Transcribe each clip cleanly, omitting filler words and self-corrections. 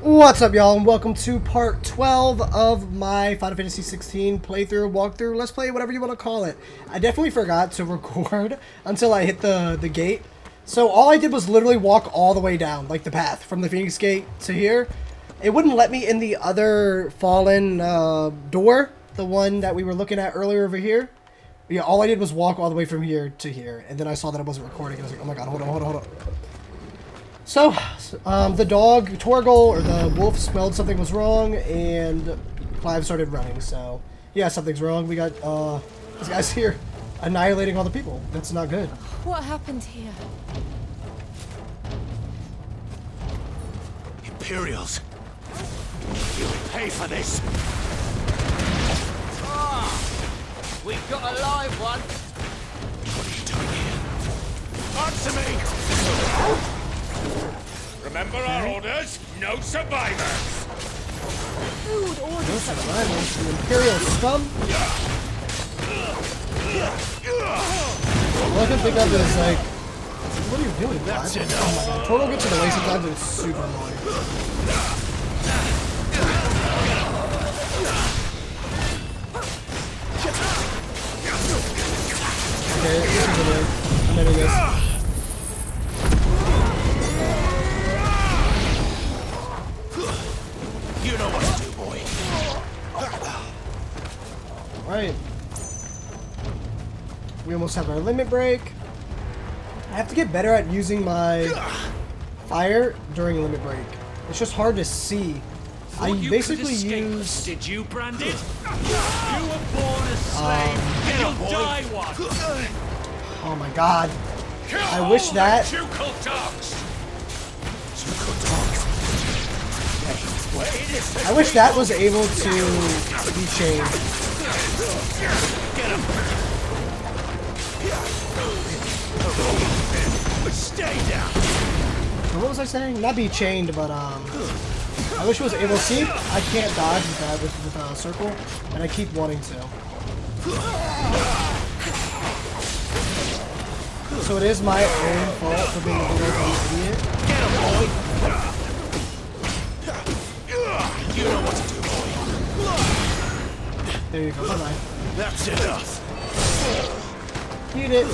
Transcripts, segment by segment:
What's up, y'all, and welcome to part 12 of my Final Fantasy XVI playthrough, walkthrough, let's play, whatever you want to call it. I definitely forgot to record until I hit the gate. So all I did was literally walk all the way down, like the path, from the Phoenix Gate to here. It wouldn't let me in the other fallen door, the one that we were looking at earlier over here. But yeah, all I did was walk all the way from here to here, and then I saw that I wasn't recording, and I was like, oh my god, hold on. So, the dog, Torgal, or the wolf, smelled something was wrong, and Clive started running, so, yeah, something's wrong. We got, this guy's here, annihilating all the people. That's not good. What happened here? Imperials! You'll pay for this! We've got a live one! What are you doing here? Answer me! Remember our orders? No survivors! Food orders. No survivors, the Imperial scum. All I can think of is like, what are you doing, That's Clive? enough. Oh my god, Torgal gets in the way sometimes and it's super annoying. Okay, this is annoying. I'm ending this. You know what to do, boy. Alright. We almost have our limit break. I have to get better at using my fire during limit break. It's just hard to see. I basically use... Did you, Branded? You were born a slave, and you'll die one! Oh my god. I wish that... Jucal dogs! I wish that was able to be changed. Get him! Stay down! What was I saying? Not be chained, but I wish it was able to see. I can't dodge with that with a circle, and I keep wanting to. So it is my own fault for being a big old idiot. Get him, boy! You know what to do, boy. There you go. Bye-bye. That's enough. Eat it.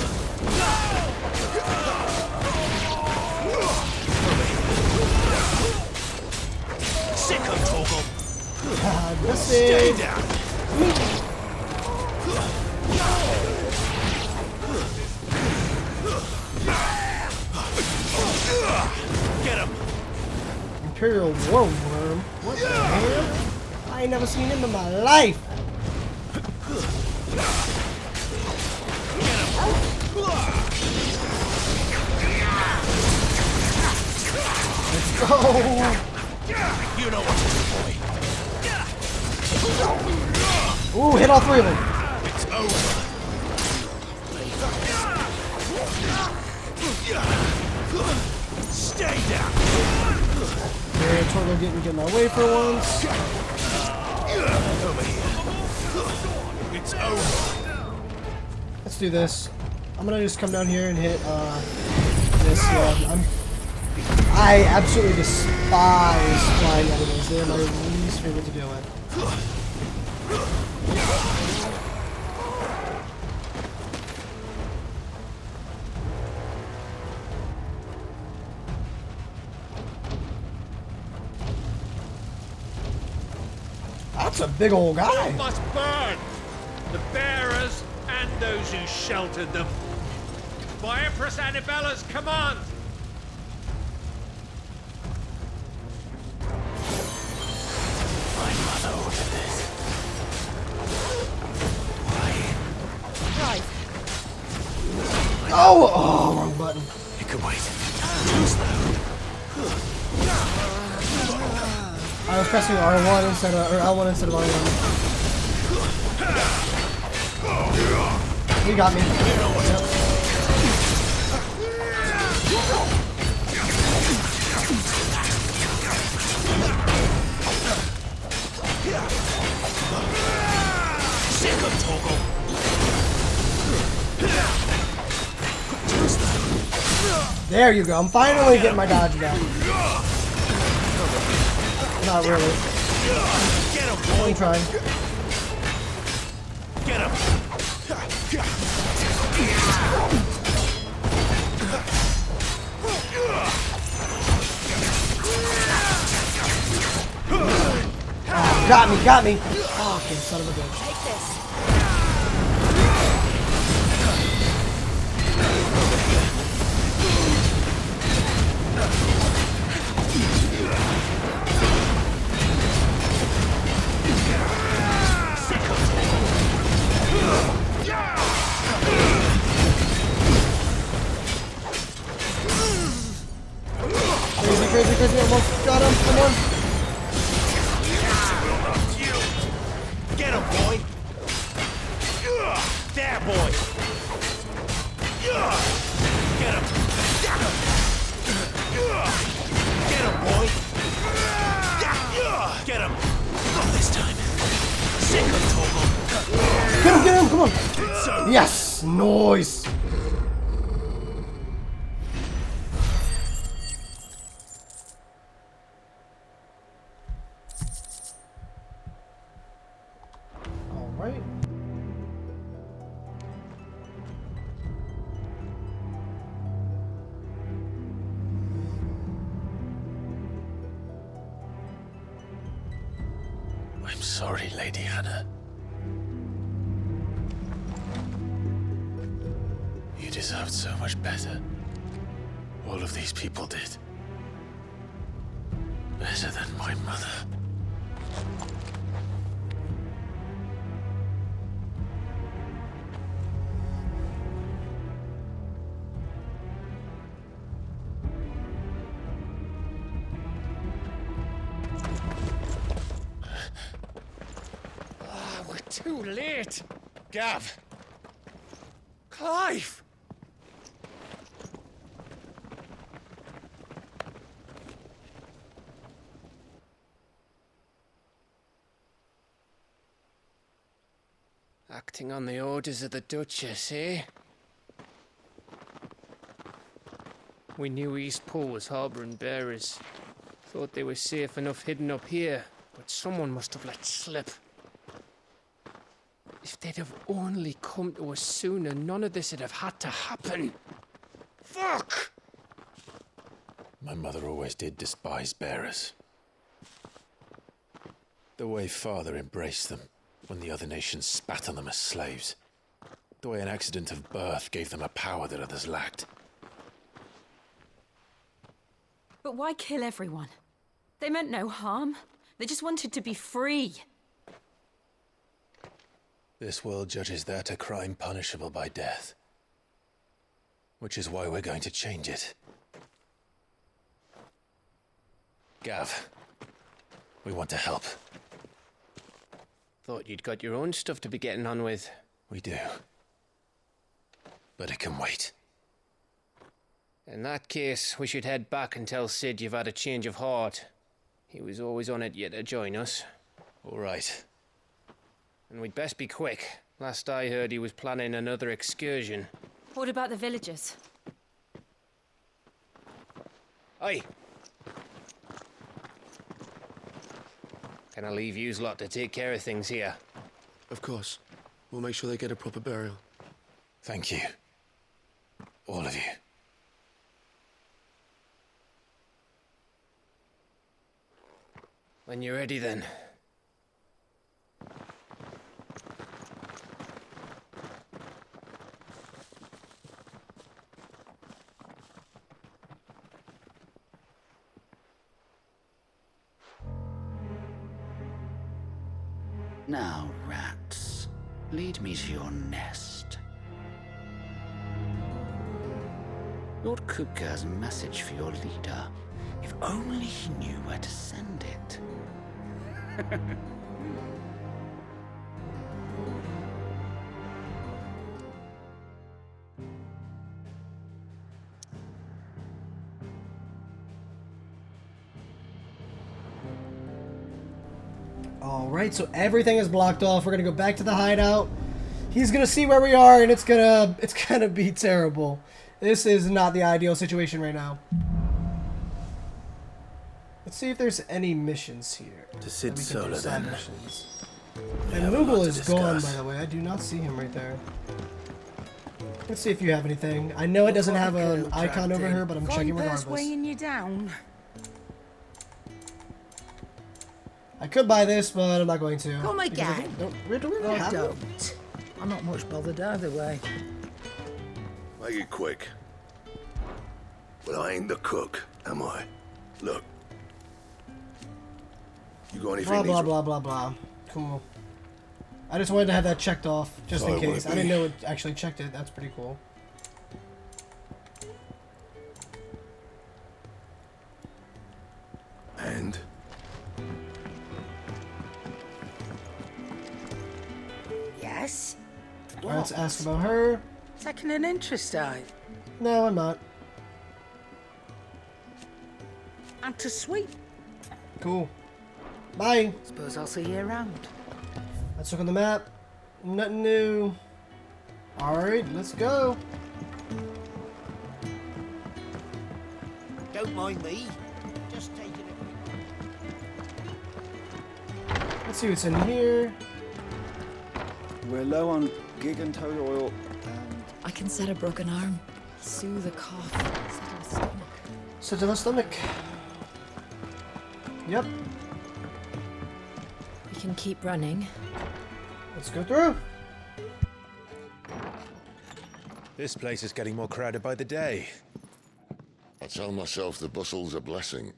Sick of Torgal. God, this Stay is... down. Get him. Imperial War Worm? What the hell? I ain't never seen him in my life. Let's go. You know what to do, boy. Ooh, hit all three of them. It's over. Stay down. Yeah, Torgal getting my way for once. Over here. It's over. Let's do this. I'm gonna just come down here and hit this. I absolutely despise flying enemies. They're my least favorite to deal with. That's a big old guy. All must burn! The bearers and those who sheltered them. By Empress Annabella's command! My mother ordered this. Right. Oh, wrong button. It could wait. Too slow. I was pressing R1 instead of, or L1 instead of R1. He got me. Yep. Sick of Torgal. There you go. I'm finally getting my dodge back. Not really. Get him, boy. I'm trying. Get him. Got me. Fucking son of a bitch. Take this. Crazy, almost got him, come on. Get him, boy. There, boy. Get him. Get him, boy. Get him. Not this time. Sick of Togo. Get him, come on. Yes, nice. Alright. I'm sorry, Lady Hannah. You deserved so much better. All of these people did. Better than my mother. We're too late. Gav. Clive. Acting on the orders of the Duchess, eh? We knew East Pool was harbouring bearers. Thought they were safe enough hidden up here, but someone must have let slip. If they'd have only come to us sooner, none of this would have had to happen. Fuck! My mother always did despise bearers. The way Father embraced them when the other nations spat on them as slaves. The way an accident of birth gave them a power that others lacked. But why kill everyone? They meant no harm. They just wanted to be free. This world judges that a crime punishable by death. Which is why we're going to change it. Gav, we want to help. Thought you'd got your own stuff to be getting on with. We do. But it can wait. In that case, we should head back and tell Sid you've had a change of heart. He was always on it yet to join us. All right. And we'd best be quick. Last I heard, he was planning another excursion. What about the villagers? Aye. Can I leave yous lot to take care of things here? Of course. We'll make sure they get a proper burial. Thank you. All of you. When you're ready, then. Now, rats, lead me to your nest. Lord Kupka has a message for your leader. If only he knew where to send it. Alright, so everything is blocked off. We're gonna go back to the hideout. He's gonna see where we are, and it's gonna be terrible. This is not the ideal situation right now. Let's see if there's any missions here. To Sid that we can do Solar, side then. missions. We And have a lot Moogle to is gone, discuss. by the way. I do not see him right there. Let's see if you have anything. I know it doesn't have an icon over here, but I'm checking regardless. weighing you down. I could buy this, but I'm not going to. Come because I again. don't really Or have it. don't. I'm not much bothered either way. Make it quick. But I ain't the cook, am I? Look. You got anything? Blah, blah, blah, blah, blah. Cool. I just wanted to have that checked off, just in Sorry, case. I Whippy. didn't know it actually checked it. That's pretty cool. And? Yes? Alright, let's ask about her. Taking an interest, I. No, I'm not. And to sweet. Cool. Bye. Suppose I'll see you around. Let's look on the map. Nothing new. Alright, let's go. Don't mind me. Just taking it. Let's see what's in here. We're low on gig and toad oil and I can set a broken arm, soothe a cough, settle a stomach. Sit in the stomach. Yep. We can keep running. Let's go through. This place is getting more crowded by the day. I tell myself the bustle's a blessing.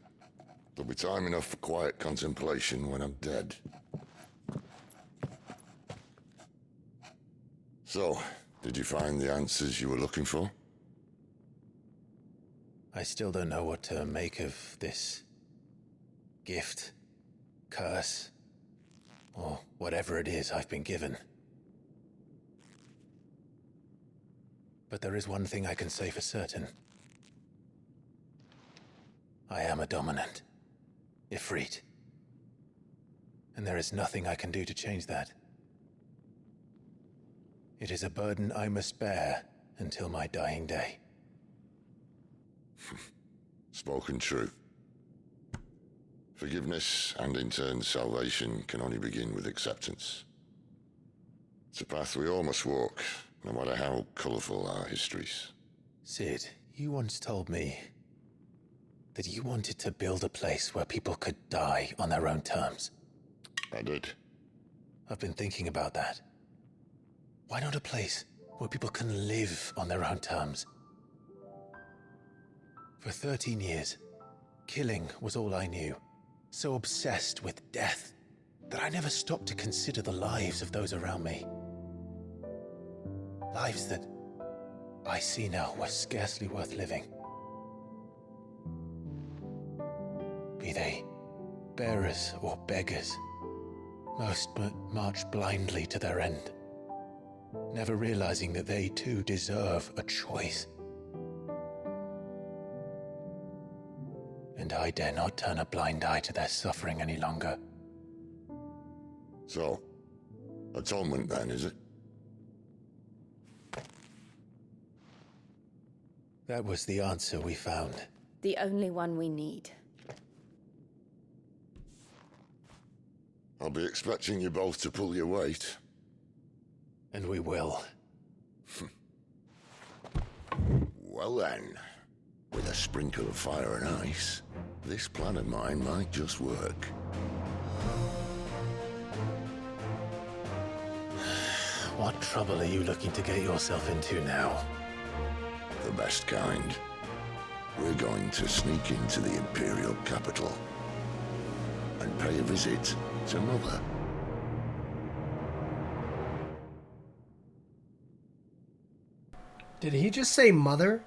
There'll be time enough for quiet contemplation when I'm dead. So, did you find the answers you were looking for? I still don't know what to make of this gift, curse, or whatever it is I've been given. But there is one thing I can say for certain. I am a dominant, Ifrit. And there is nothing I can do to change that. It is a burden I must bear until my dying day. Spoken true. Forgiveness and in turn salvation can only begin with acceptance. It's a path we all must walk, no matter how colourful our histories. Sid, you once told me that you wanted to build a place where people could die on their own terms. I did. I've been thinking about that. Why not a place where people can live on their own terms? For 13 years, killing was all I knew. So obsessed with death that I never stopped to consider the lives of those around me. Lives that I see now were scarcely worth living. Be they bearers or beggars, most march blindly to their end, never realizing that they too deserve a choice. And I dare not turn a blind eye to their suffering any longer. So, atonement then, is it? That was the answer we found. The only one we need. I'll be expecting you both to pull your weight. And we will. Well then, with a sprinkle of fire and ice, this plan of mine might just work. What trouble are you looking to get yourself into now? The best kind. We're going to sneak into the Imperial capital and pay a visit to Mother. Did he just say mother?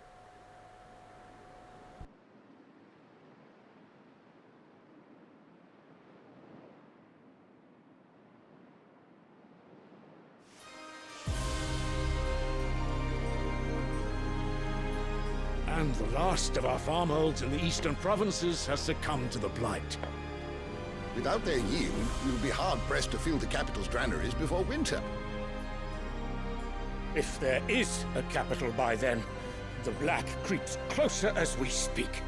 And the last of our farmholds in the eastern provinces has succumbed to the Blight. Without their yield, we'll be hard-pressed to fill the capital's granaries before winter. If there is a capital by then, the Black creeps closer as we speak.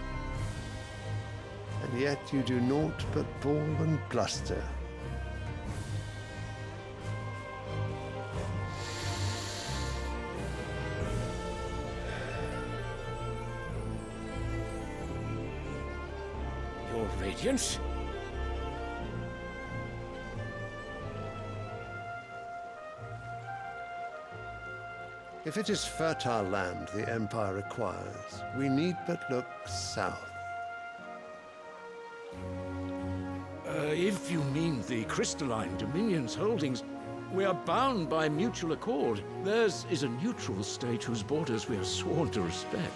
And and yet you do naught but bawl and bluster. Your Radiance? If it is fertile land the Empire requires, we need but look south. If you mean the crystalline Dominion's holdings, we are bound by mutual accord. Theirs is a neutral state whose borders we are sworn to respect.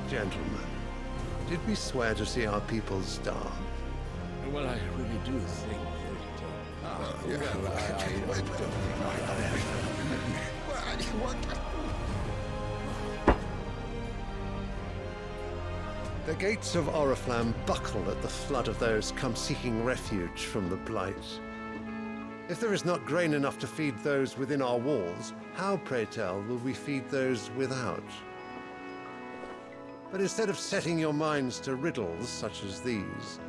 Gentlemen, did we swear to see our people starve? Well, I really do think The gates of Oriflamme buckle at the flood of those come seeking refuge from the Blight. If there is not grain enough to feed those within our walls, how, pray tell, will we feed those without? But instead of setting your minds to riddles such as these,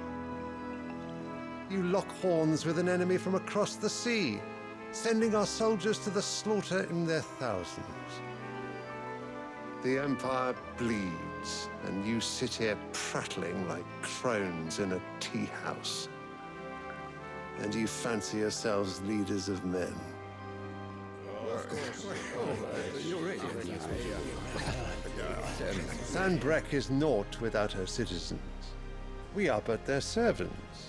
you lock horns with an enemy from across the sea, sending our soldiers to the slaughter in their thousands. The Empire bleeds, and you sit here prattling like crones in a tea house. And you fancy yourselves leaders of men. Sanbreque is naught without her citizens. We are but their servants.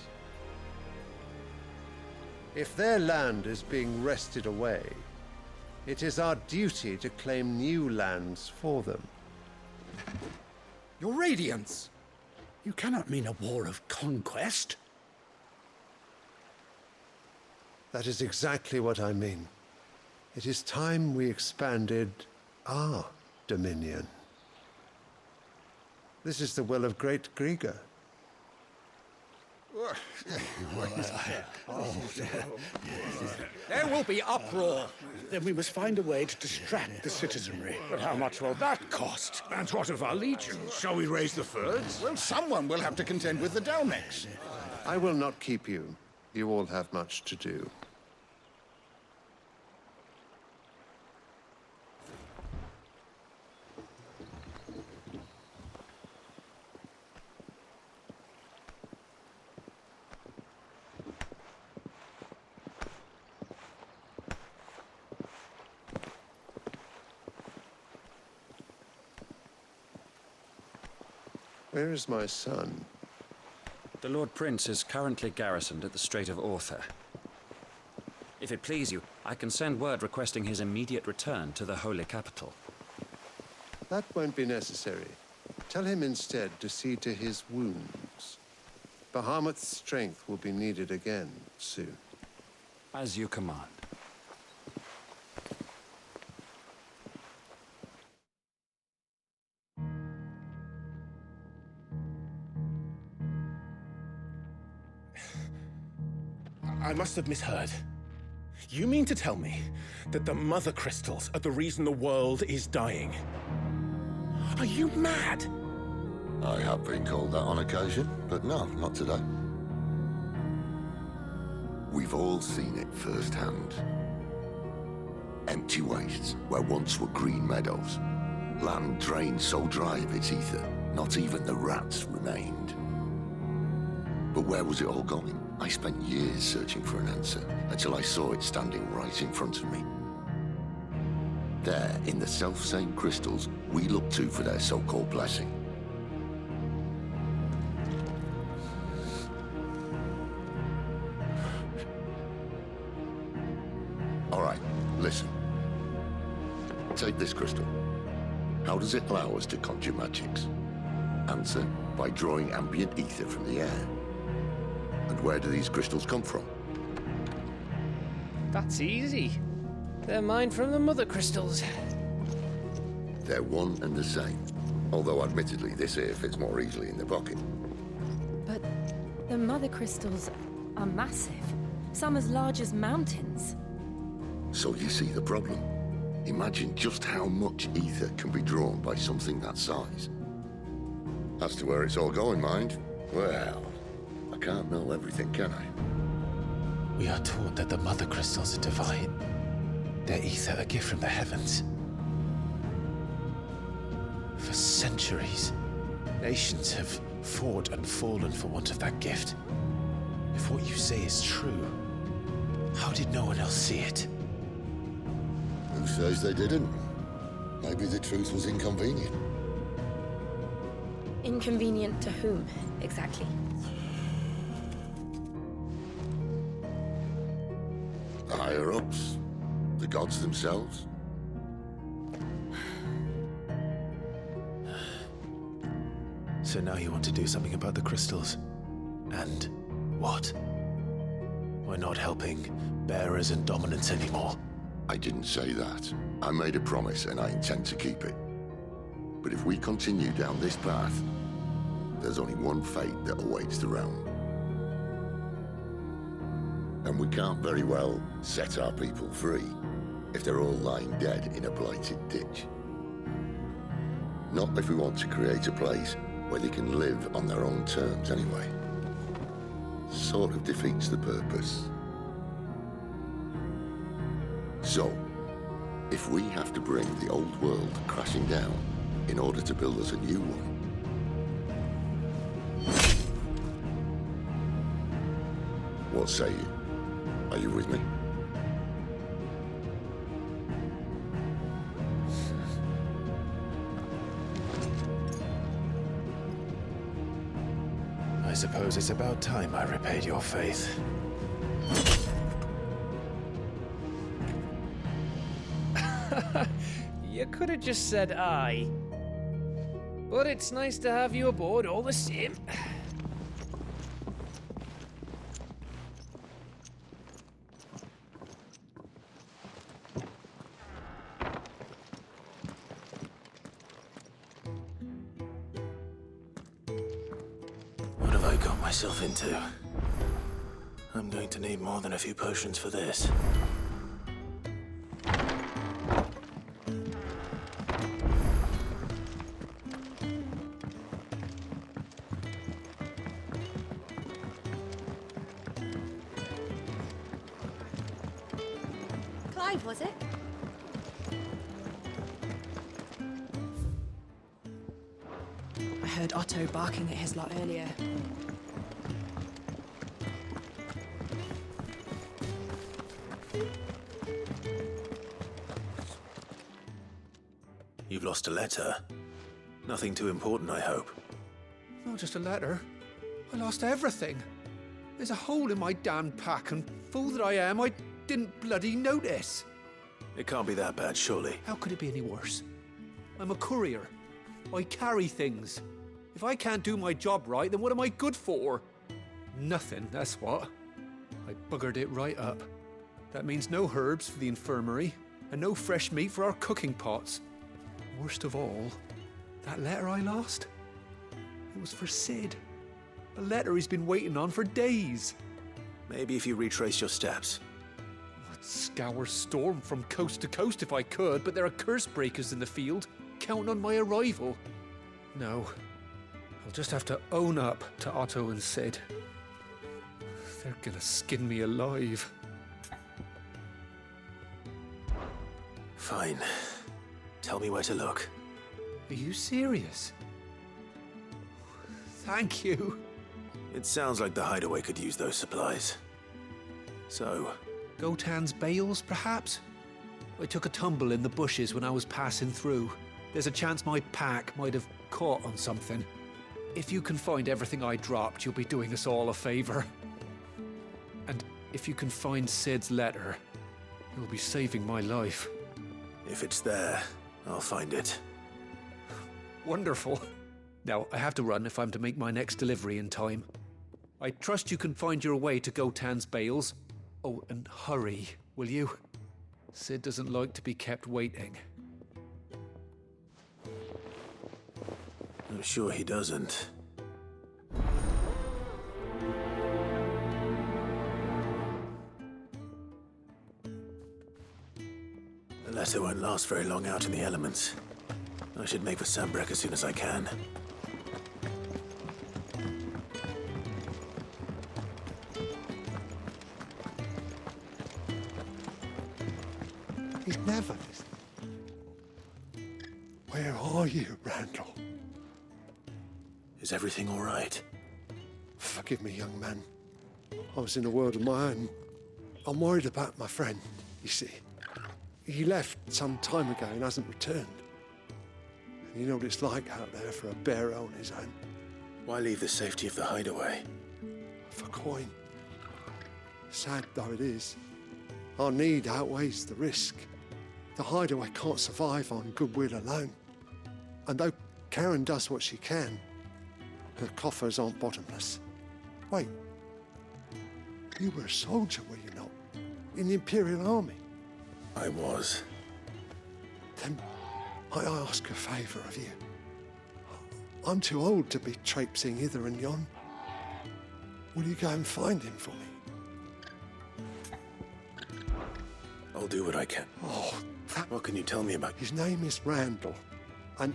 If their land is being wrested away, it is our duty to claim new lands for them. Your Radiance! You cannot mean a war of conquest. That is exactly what I mean. It is time we expanded our dominion. This is the will of great Grieger. There will be uproar. Then we must find a way to distract the citizenry. But how much will that cost? And what of our legions? Shall we raise the furs? Well, someone will have to contend with the Dalmex. I will not keep you. You all have much to do. Where is my son? The Lord Prince is currently garrisoned at the Strait of Orther. If it please you, I can send word requesting his immediate return to the Holy Capital. That won't be necessary. Tell him instead to see to his wounds. Bahamut's strength will be needed again soon. As you command. I must have misheard. You mean to tell me that the Mother Crystals are the reason the world is dying? Are you mad? I have been called that on occasion, but no, not today. We've all seen it firsthand. Empty wastes where once were green meadows. Land drained so dry of its ether, not even the rats remained. But where was it all going? I spent years searching for an answer, until I saw it standing right in front of me. There, in the self-same crystals we look to for their so-called blessing. All right, listen. Take this crystal. How does it allow us to conjure magics? Answer, by drawing ambient ether from the air. And where do these crystals come from? That's easy. They're mine from the Mother Crystals. They're one and the same. Although admittedly this here fits more easily in the pocket. But the Mother Crystals are massive. Some as large as mountains. So you see the problem. Imagine just how much ether can be drawn by something that size. As to where it's all going, mind, Well, I can't know everything, can I? We are taught that the mother crystals are divine. Their ether a gift from the heavens. For centuries, nations have fought and fallen for want of that gift. If what you say is true, how did no one else see it? Who says they didn't? Maybe the truth was inconvenient. Inconvenient to whom, exactly? The higher-ups? The gods themselves? So now you want to do something about the crystals? And what? We're not helping bearers and dominants anymore. I didn't say that. I made a promise and I intend to keep it. But if we continue down this path, there's only one fate that awaits the realm. And we can't very well set our people free if they're all lying dead in a blighted ditch. Not if we want to create a place where they can live on their own terms anyway. Sort of defeats the purpose. So, if we have to bring the old world crashing down in order to build us a new one, what say you? Are you with me? I suppose it's about time I repaid your faith. You could have just said aye. But it's nice to have you aboard all the same. What have I got myself into? I'm going to need more than a few potions for this. Clive, was it? I heard Otto barking at his lot earlier. You've lost a letter. Nothing too important, I hope. Not just a letter. I lost everything. There's a hole in my damned pack, and fool that I am, I didn't bloody notice. It can't be that bad, surely. How could it be any worse? I'm a courier. I carry things. If I can't do my job right, then what am I good for? Nothing, that's what. I buggered it right up. That means no herbs for the infirmary, and no fresh meat for our cooking pots. Worst of all, that letter I lost, it was for Sid. A letter he's been waiting on for days. Maybe if you retrace your steps. I'd scour Storm from coast to coast if I could, but there are curse breakers in the field, counting on my arrival. No, I'll just have to own up to Otto and Sid. They're gonna skin me alive. Fine. Tell me where to look. Are you serious? Thank you. It sounds like the hideaway could use those supplies. So... Gotan's bales, perhaps? I took a tumble in the bushes when I was passing through. There's a chance my pack might have caught on something. If you can find everything I dropped, you'll be doing us all a favor. And if you can find Sid's letter, you'll be saving my life. If it's there, I'll find it. Wonderful. Now, I have to run if I'm to make my next delivery in time. I trust you can find your way to Gotan's bales. Oh, and hurry, will you? Sid doesn't like to be kept waiting. I'm sure he doesn't. The letter won't last very long out in the elements. I should make for Sambrek as soon as I can. He's never listened. Where are you, Randall? Is everything all right? Forgive me, young man. I was in a world of my own. I'm worried about my friend, you see. He left some time ago and hasn't returned. And you know what it's like out there for a bearer on his own. Why leave the safety of the hideaway? For coin. Sad though it is, our need outweighs the risk. The hideaway can't survive on goodwill alone. And though Charon does what she can, her coffers aren't bottomless. Wait, you were a soldier, were you not? In the Imperial Army? I was. Then I ask a favour of you. I'm too old to be traipsing hither and yon. Will you go and find him for me? I'll do what I can. Oh, what can you tell me about? His name is Randall, and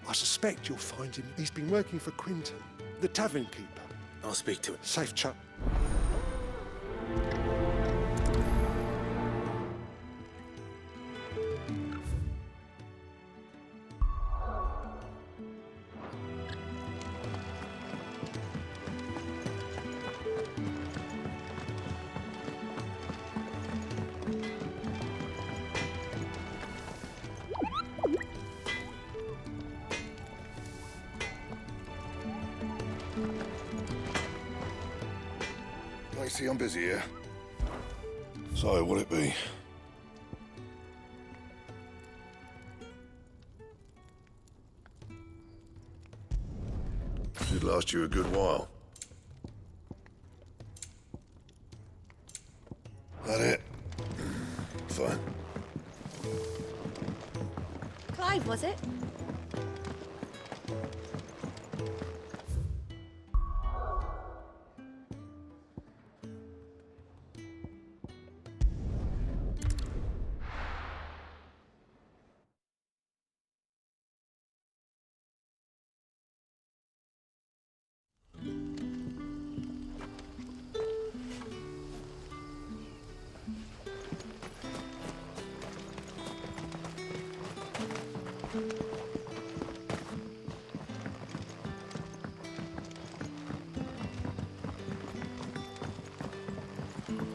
I suspect you'll find him. He's been working for Quinton, the tavern keeper. I'll speak to him. Safe chap. I see I'm busy here. So, what'll it be? Should last you a good while. That it? Fine. Clive, was it?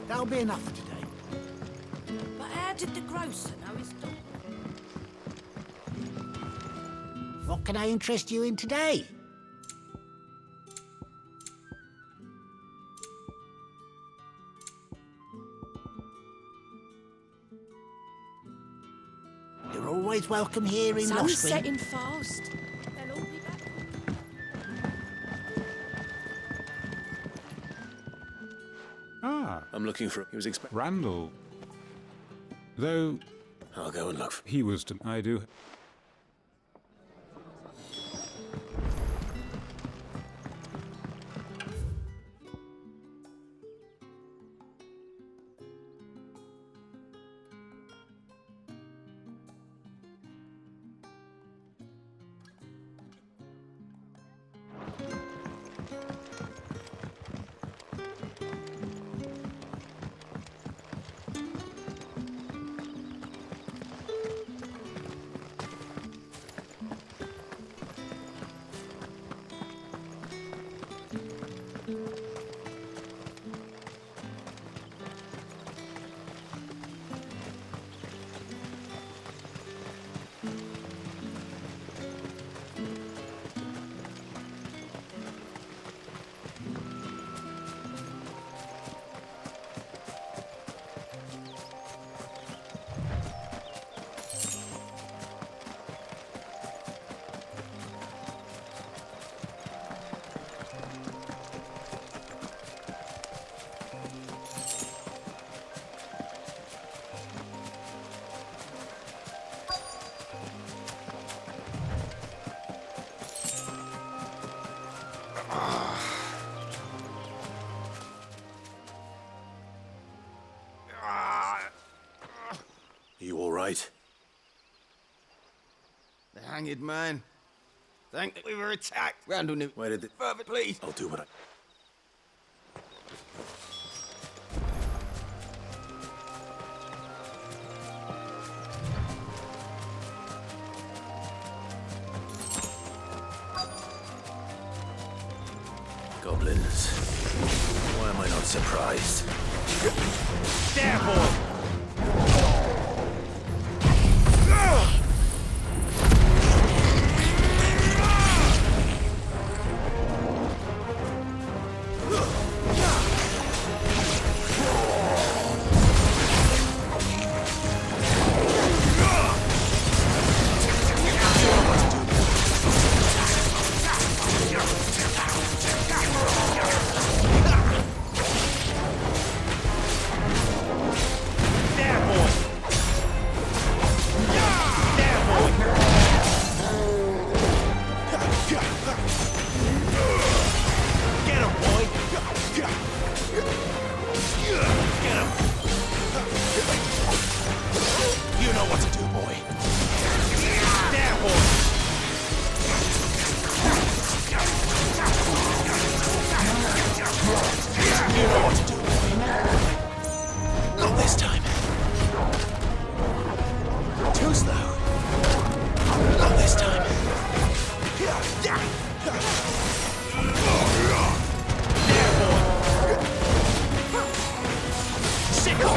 That'll be enough for today. But how did the grocer know his dog? What can I interest you in today? You're always welcome here in Sun's Lost setting fast. They'll all be back. Ah. I'm looking for... He was expecting... Randall. Though... I'll go and look for... He was to... I do... You all right? The hanged man. Thank we were attacked. Randall knew. Where did the... Further, please. I'll do what I... Heavens. Why am I not surprised? There, boy!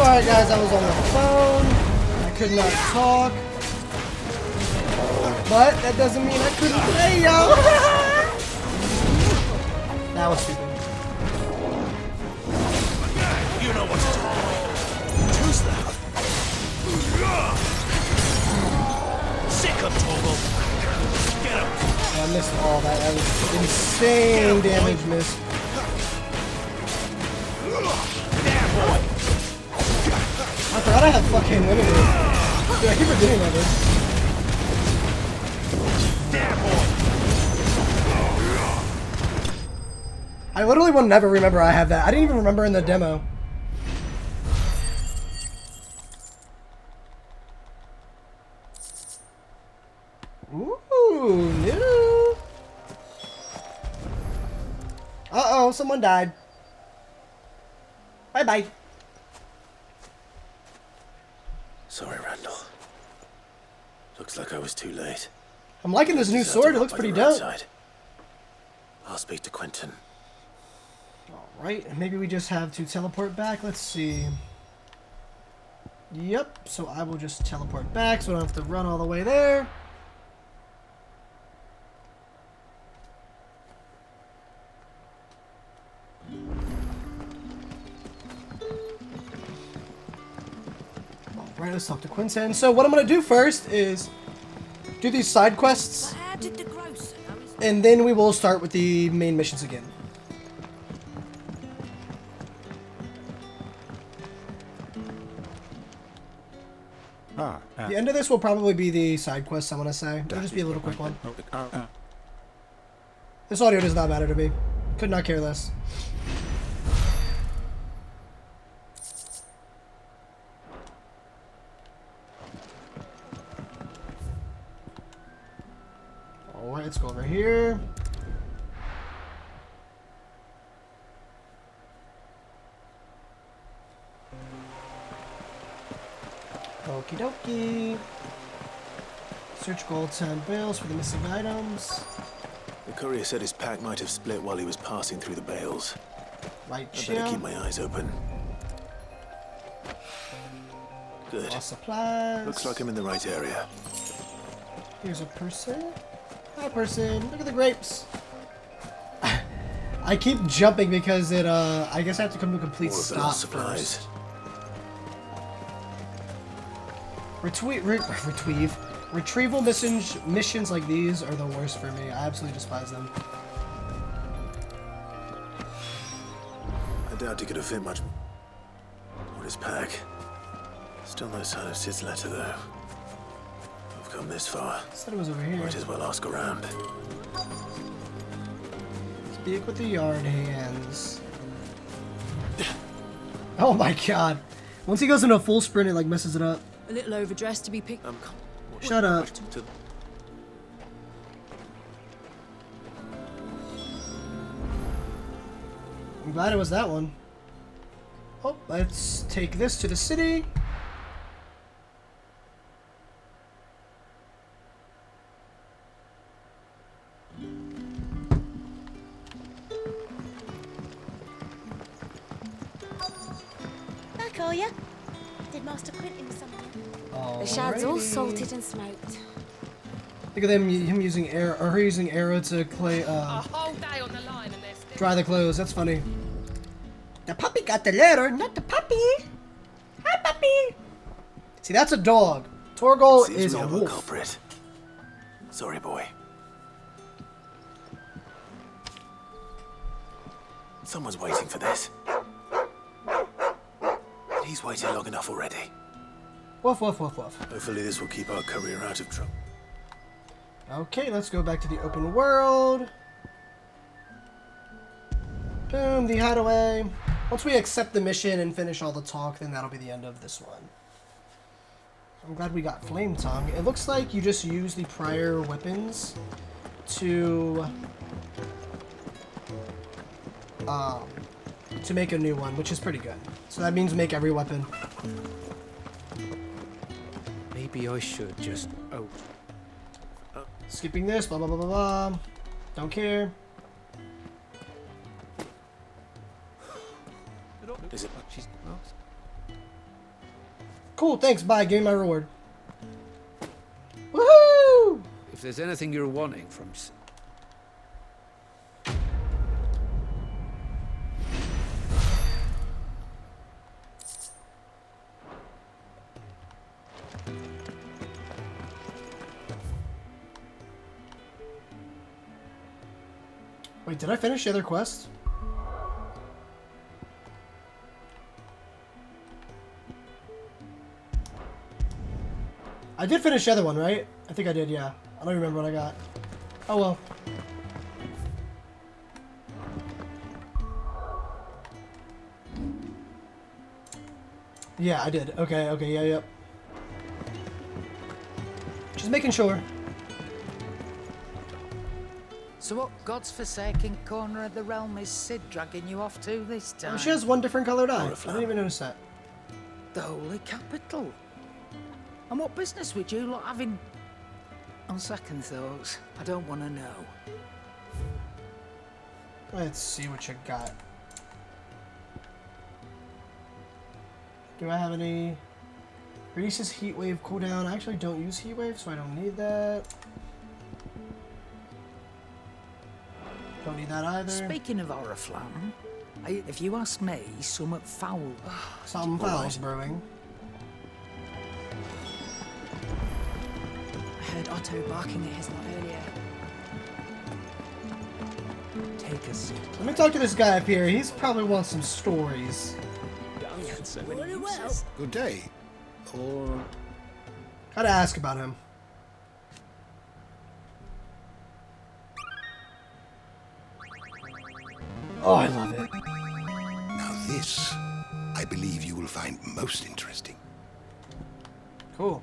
Sorry guys, I was on the phone. I could not talk. But that doesn't mean I couldn't play, y'all. That was stupid. You know what to do, boy. Who's that? Sick of Toggle. Get him. I missed all that. That was insane damage miss. I forgot I had fucking limited. Dude, I keep forgetting that. I literally will never remember I have that. I didn't even remember in the demo. Ooh, new. Uh-oh, someone died. Bye-bye. Sorry, Randall. Looks like I was too late. I'm liking this new sword. It looks pretty dope. I'll speak to Quentin. Alright, maybe we just have to teleport back. Let's see. Yep, so I will just teleport back so I don't have to run all the way there. Alright, let's talk to Quentin. So what I'm going to do first is do these side quests, and then we will start with the main missions again. The end of this will probably be the side quests, I want to say. It'll just be a little quick one. This audio does not matter to me. Could not care less. Alright, let's go over here. Okie dokie. Search gold town bales for the missing items. The courier said his pack might have split while he was passing through the bales. Right, I better keep my eyes open. Good. All supplies. Looks like I'm in the right area. Here's a person. Hi, person. Look at the grapes. I keep jumping because it, I guess I have to come to a complete stop first. Retrieval missions like these are the worst for me. I absolutely despise them. I doubt he could have fit much on his pack. Still no sign of Sid's letter, though. We've come this far. Said it was over here. Might as well ask around. Speak with the yard hands. Oh my god. Once he goes into a full sprint, it like messes it up. A little overdressed to be picked. Shut up. I'm glad it was that one. Oh, let's take this to the city. for you. Did Master Quentin something? The shard's all salted and smoked. Look at him using air, or her using arrow to clay, A whole day on the line and they're still... dry the clothes. That's funny. The puppy got the letter, not the puppy. Hi, puppy. See, that's a dog. Torgal Seems is we a have wolf. culprit. Sorry, boy. Someone's waiting for this. And he's waited long enough already. Woof, woof, woof, woof. Hopefully this will keep our career out of trouble. Okay, let's go back to the open world. Boom, the hideaway. Once we accept the mission and finish all the talk, then that'll be the end of this one. I'm glad we got Flame Tongue. It looks like you just use the prior weapons to make a new one, which is pretty good. So that means make every weapon. Maybe I should just... Oh. Skipping this, blah, blah, blah, blah, blah. Don't care. Is it? She's... Cool, thanks, bye, give me my reward. Woohoo! If there's anything you're wanting from... Wait, did I finish the other quest? I did finish the other one, right? I think I did, yeah. I don't remember what I got. Oh well. Yeah, I did. Okay, okay, yeah, yep. Just making sure. So what God's forsaken corner of the realm is Sid dragging you off to this time? Oh, she has one different colored eye. I didn't even notice that. The Holy Capital. And what business would you lot having? On second thoughts, I don't want to know. Let's see what you got. Do I have any... Reduces heat wave cooldown. I actually don't use heat wave, so I don't need that. Don't need that either. Speaking of Oriflamme, if you ask me, something foul. Something foul's brewing. I heard Otto barking at his lot earlier. Take a seat. Let me talk to this guy up here. He's probably wants some stories. Good day. Or... Gotta ask about him. Oh, I love it. Now this, I believe you will find most interesting. Cool.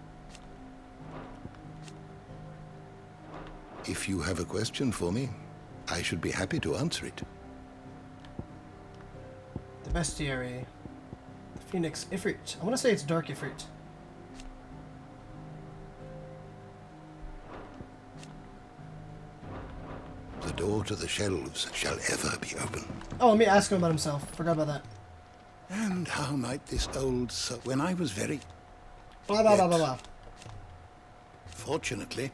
If you have a question for me, I should be happy to answer it. The bestiary. The Phoenix Ifrit. I want to say it's Dark Ifrit. The door to the shelves shall ever be open. Oh, let me ask him about himself. Forgot about that. And how might this old... when I was very... Blah, blah, blah, blah, blah. Fortunately...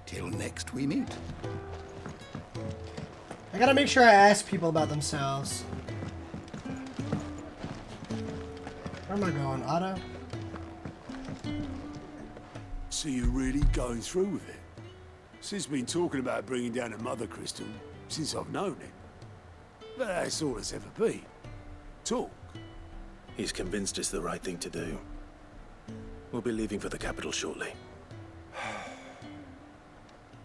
till next we meet. I gotta make sure I ask people about themselves. Where am I going, Otto? So you're really going through with it? Sid's been talking about bringing down a mother crystal since I've known him. But that's all it's ever been. Talk. He's convinced it's the right thing to do. We'll be leaving for the capital shortly.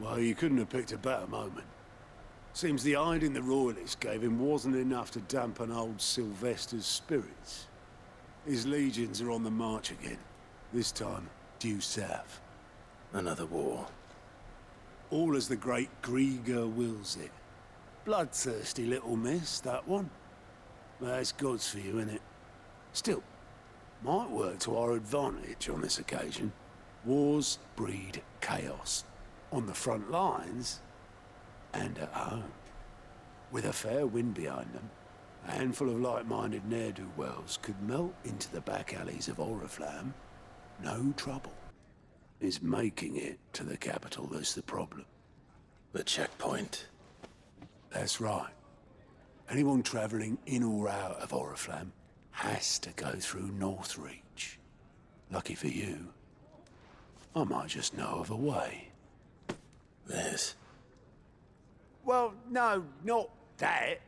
Well, you couldn't have picked a better moment. Seems the hiding the royalists gave him wasn't enough to dampen old Sylvester's spirits. His legions are on the march again. This time, due south. Another war. All as the great Grieger wills it. Bloodthirsty little miss, that one. That's God's for you, innit? Still, might work to our advantage on this occasion. Wars breed chaos. On the front lines, and at home. With a fair wind behind them, A handful of like-minded ne'er-do-wells could melt into the back alleys of Oriflamme. No trouble. It's making it to the capital that's the problem. The checkpoint. That's right. Anyone travelling in or out of Oriflamme has to go through Northreach. Lucky for you, I might just know of a way. This? Well, no, not that.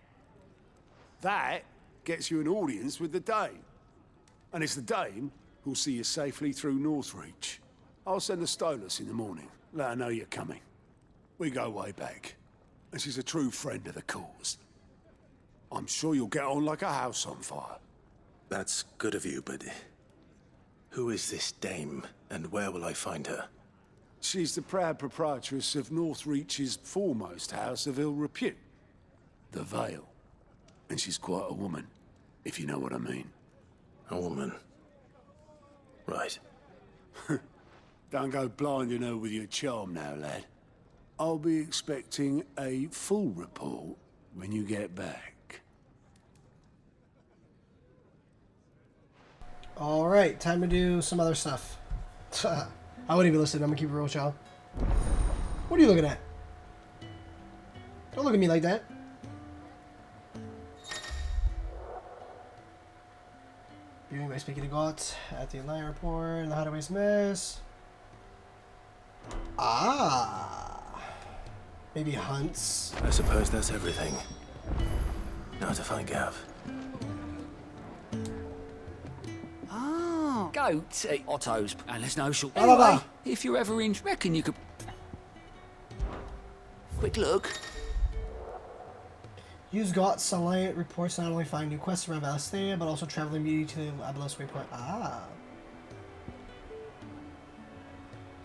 That gets you an audience with the Dame. And it's the Dame who'll see you safely through Northreach. I'll send the Stolas in the morning. Let her know you're coming. We go way back. And she's a true friend of the cause. I'm sure you'll get on like a house on fire. That's good of you, but who is this Dame, and where will I find her? She's the proud proprietress of Northreach's foremost house of ill repute, the Vale. And she's quite a woman, if you know what I mean. A woman? Right. Don't go blinding her with your charm now, lad. I'll be expecting a full report when you get back. Alright, time to do some other stuff. I wouldn't even listen. I'm gonna keep it real, child. What are you looking at? Don't look at me like that. Viewing by speaking to Gott at the Alliance report and the Hideaway's mess. Ah. Maybe hunts. I suppose that's everything. Now to find Gav. Ah, goats eat Otto's, and there's no short. Anyway, Anyway, if you're ever in, reckon you could. Quick look. Use Gott's Alliance reports to not only find new quests around Valisthea, but also travel immediately to the Abelos waypoint. Ah.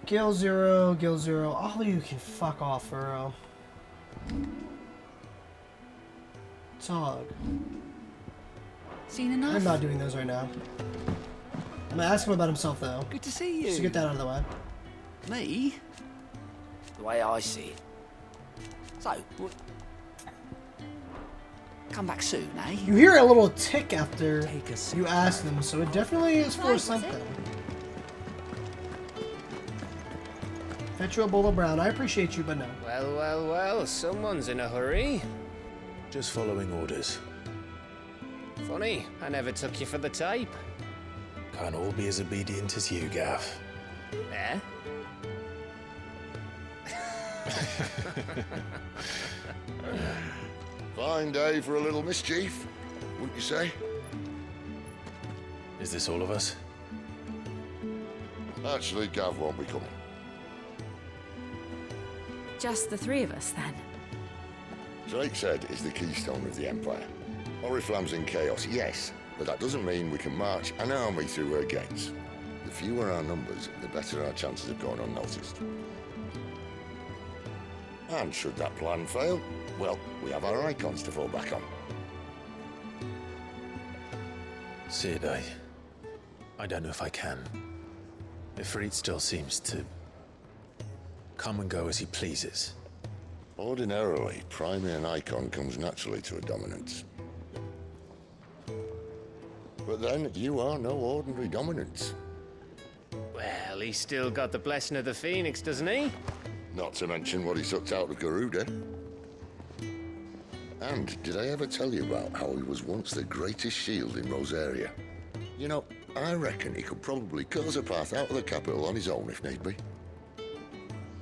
Gil Zero. All of you can fuck off for real. Dog. Seen enough? I'm not doing those right now. I'm gonna ask him about himself though. Good to see you. Just to get that out of the way. Me? The way I see it. So, what? Come back soon, eh? You hear a little tick after you ask them, so it definitely is for something. Fetch you a bowl of brown. I appreciate you, but no. Well, someone's in a hurry. Just following orders. Funny, I never took you for the type. Can't all be as obedient as you, Gav. Eh? Fine day for a little mischief, wouldn't you say? Is this all of us? Actually, Gav won't be coming. Just the three of us, then? Drakeshead is the keystone of the Empire. Oriflamme's in chaos, yes, but that doesn't mean we can march an army through her gates. The fewer our numbers, the better our chances of going unnoticed. And should that plan fail, well, we have our Eikons to fall back on. Sid, I don't know if I can. Ifrit still seems to come and go as he pleases. Ordinarily, priming an Eikon comes naturally to a dominance. But then, you are no ordinary dominance. Well, he's still got the blessing of the Phoenix, doesn't he? Not to mention what he sucked out of Garuda. And did I ever tell you about how he was once the greatest shield in Rosaria? You know, I reckon he could probably cut us a path out of the capital on his own if need be.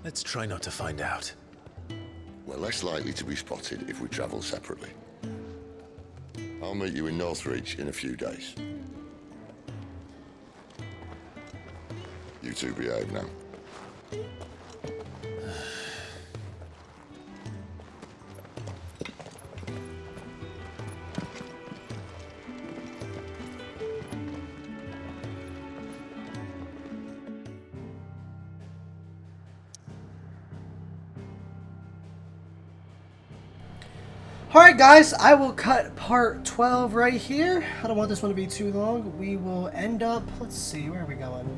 Let's try not to find out. We're less likely to be spotted if we travel separately. I'll meet you in Northreach in a few days. You two behave now. Alright guys, I will cut part 12 right here. I don't want this one to be too long. We will end up, let's see, where are we going?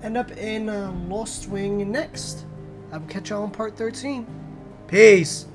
End up in Lost Wing next. I will catch y'all in part 13. Peace!